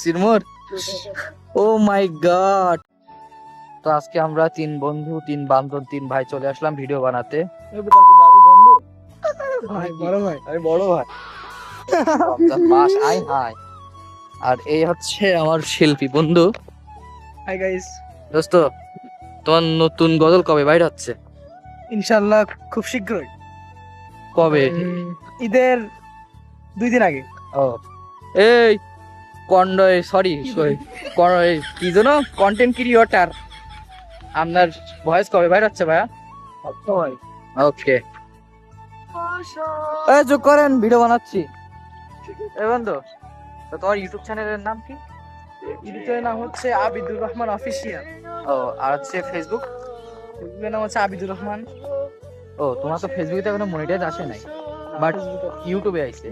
সিরমোর। ও মাই god. তো আজকে আমরা 3 বন্ধু 3 বান্ধব 3 ভাই চলে আসলাম ভিডিও বানাতে। বড় ভাই বাস আই হাই। আর এই হচ্ছে আমার শিল্পী বন্ধু। হাই গাইস, দোস্ত, তোমার নতুন গজল কবে বাইর হচ্ছে? ইনশাআল্লাহ খুব শীঘ্রই, কবে? ঈদের 2 দিন আগে। ও এই সরি কি যেন কন্টেন্ট ক্রিয়েটর, আপনার ভয়েস কবে বাইর হচ্ছে ভাইয়া? ওকে, যোগ করেন, ভিডিও বানাচ্ছি। এই বন্ধু, তো তোমার ইউটিউব চ্যানেলের নাম কি? ইউটিউবের নাম হচ্ছে আবিদুর রহমান অফিসিয়াল। ও, আর হচ্ছে ফেসবুক? ফেসবুকের নাম হচ্ছে আবিদুর রহমান। ও, তোমার তো ফেসবুকে এখনো মনিটাইজ আসে নাই, বাট ইউটিউবে আইছে।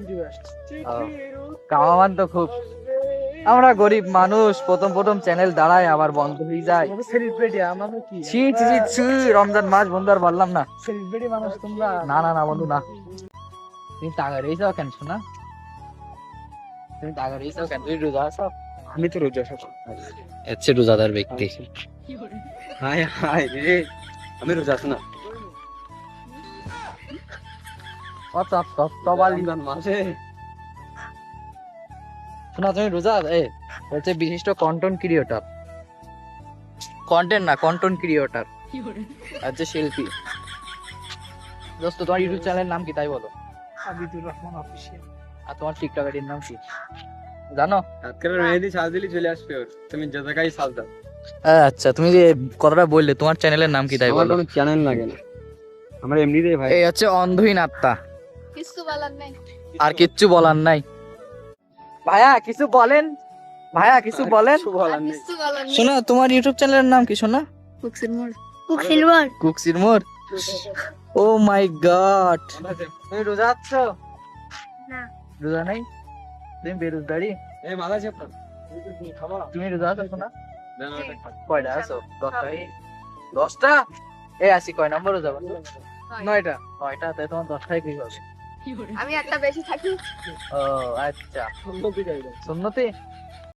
কামামান তো খুব, আমরা গরিব মানুষ, প্রথম চ্যানেল দাঁড়ায় আবার বন্ধ হয়ে যায়। সেলিব্রিটি আমরা তো কি? ছি ছি ছি ছি, রমজান মাস বন্ধু আর বললাম না। সেলিব্রিটি মানুষ তোমরা। না না না বন্ধু না, তুমি টাকা রেইছাও কেন শোনা? তুমি টাকা রেইছাও কেন? তুই রোজা আছো? আমি তো রোজা হচ্ছে রোজাদার ব্যক্তি। হাই হাই রে, আমি রোজা আছি না। মাসে শোনা, তুমি রোজা? হচ্ছে বিশিষ্ট কন্টেন্ট ক্রিয়েটর, কন্টেন্ট ক্রিয়েটর হচ্ছে শিল্পী। দোস্ত, তোমার ইউটিউব চ্যানেলের নাম কি তাই বলো? আবিদুর রহমান অফিসিয়াল। আর তোমার টিকটক আইডির নাম কি জানো? আজকাল মেহেদি সাজ দিলি চলে আসবে, তুমি যে জায়গায় সাজ দাও। আচ্ছা, তুমি যে কথাটা বললে, তোমার চ্যানেলের নাম কি তাই আমার বলো? কোনো চ্যানেল লাগে না, আমার এমনিতেই ভাই। এই হচ্ছে অন্ধহীন আত্মা, কিছু বলার নাই। আর কিচ্ছু বলার নাই। ভাইয়া কিছু বলেন, ভাইয়া কিছু বলেন। কিছু বলার নাই। শোনা, তোমার ইউটিউব চ্যানেলের নাম কি শোনা? কুকসির মোর। ও মাই গড, তুমি রোজা আছো? না। রোজা নাই? তুমি বেরোজগাড়ি? এই মাথা চাপা, তুমি রোজা আছো শোনা? কয়টা আছো? 10টা? আসি, কয় নম্বর রোজা বলো? 9টা। 9টা? তাই তোমার 10টায় কি হবে? আমি একটা বেশি থাকি। ও আচ্ছা, সুন্নতি।